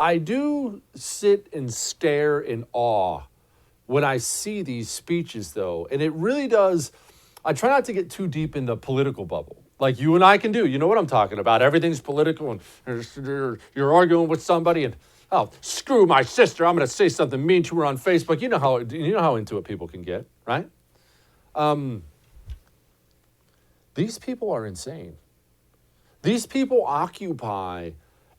I do sit and stare in awe when I see these speeches, though. And it really does. I try not to get too deep in the political bubble like you and I can do. You know what I'm talking about. Everything's political and you're arguing with somebody and, oh, screw my sister. I'm going to say something mean to her on Facebook. You know how into it people can get, right? These people are insane. These people occupy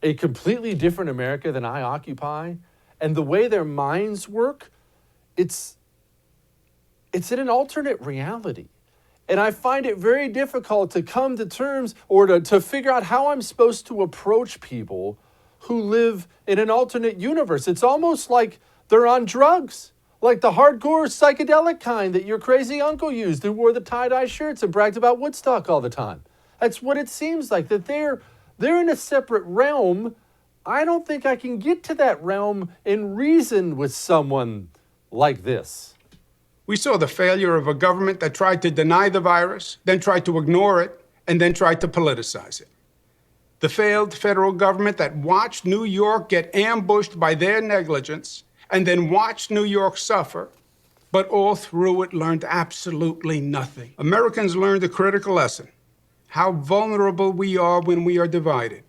a completely different America than I occupy. And the way their minds work, it's in an alternate reality. And I find it very difficult to come to terms or to figure out how I'm supposed to approach people who live in an alternate universe. It's almost like they're on drugs, like the hardcore psychedelic kind that your crazy uncle used who wore the tie-dye shirts and bragged about Woodstock all the time. That's what it seems like, that they're in a separate realm. I don't think I can get to that realm and reason with someone like this. We saw the failure of a government that tried to deny the virus, then tried to ignore it, and then tried to politicize it. The failed federal government that watched New York get ambushed by their negligence and then watched New York suffer, but all through it learned absolutely nothing. Americans learned a critical lesson: how vulnerable we are when we are divided,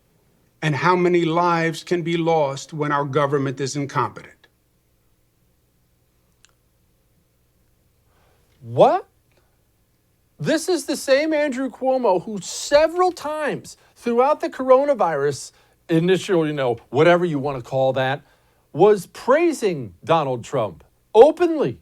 and how many lives can be lost when our government is incompetent. What? This is the same Andrew Cuomo who several times throughout the coronavirus initial, whatever you want to call that, was praising Donald Trump openly,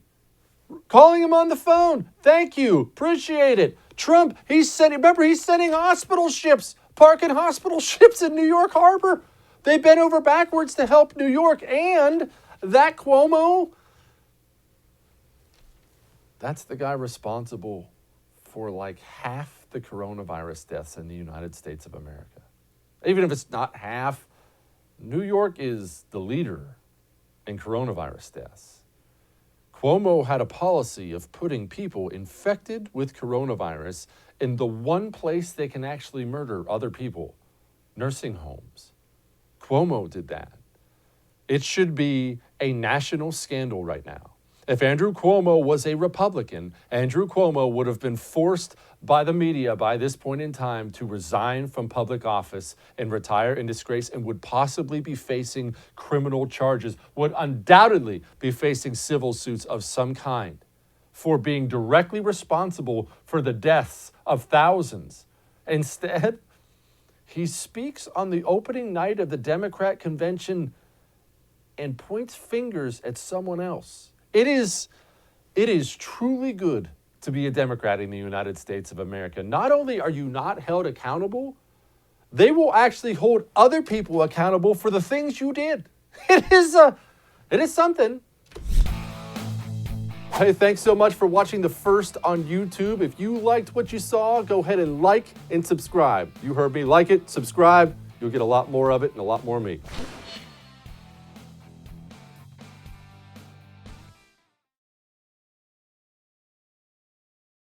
calling him on the phone. Thank you. Appreciate it. Trump, he's sending hospital ships, parking hospital ships in New York Harbor. They bent over backwards to help New York. And that Cuomo, that's the guy responsible for like half the coronavirus deaths in the United States of America. Even if it's not half, New York is the leader in coronavirus deaths. Cuomo had a policy of putting people infected with coronavirus in the one place they can actually murder other people, nursing homes. Cuomo did that. It should be a national scandal right now. If Andrew Cuomo was a Republican, Andrew Cuomo would have been forced by the media by this point in time to resign from public office and retire in disgrace, and would possibly be facing criminal charges, would undoubtedly be facing civil suits of some kind for being directly responsible for the deaths of thousands. Instead, he speaks on the opening night of the Democrat convention and points fingers at someone else. It is truly good to be a Democrat in the United States of America. Not only are you not held accountable, they will actually hold other people accountable for the things you did. It is something. Hey, thanks so much for watching The First on YouTube. If you liked what you saw, go ahead and like and subscribe. You heard me. Like it, subscribe. You'll get a lot more of it and a lot more of me.